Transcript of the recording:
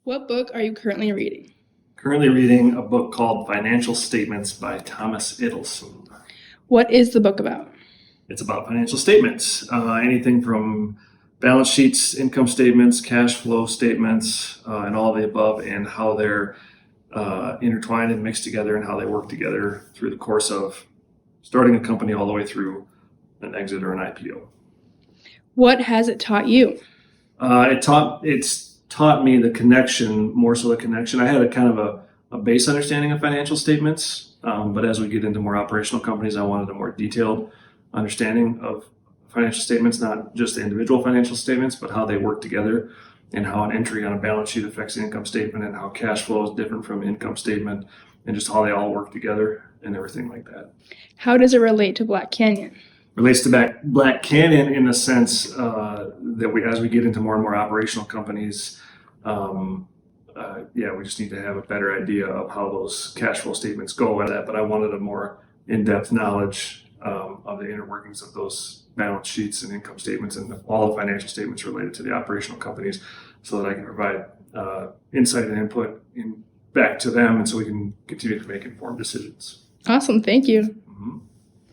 What book are you currently reading? Currently reading a book called Financial Statements by Thomas Ittelson. What is the book about? It's about financial statements, anything from balance sheets, income statements, cash flow statements, and all of the above, and how they're intertwined and mixed together and how they work together through the course of starting a company all the way through an exit or an IPO. What has it taught you? It's taught me the connection, more so the connection. I had a kind of a base understanding of financial statements, but as we get into more operational companies, I wanted a more detailed understanding of financial statements, not just the individual financial statements, but how they work together and how an entry on a balance sheet affects the income statement and how cash flow is different from income statement and just how they all work together and everything like that. How does it relate to Black Canyon? Relates to Black Canyon in the sense that as we get into more and more operational companies, we just need to have a better idea of how those cash flow statements go with that. But I wanted a more in-depth knowledge of the inner workings of those balance sheets and income statements and all the financial statements related to the operational companies, so that I can provide insight and input back to them, and so we can continue to make informed decisions. Awesome. Thank you.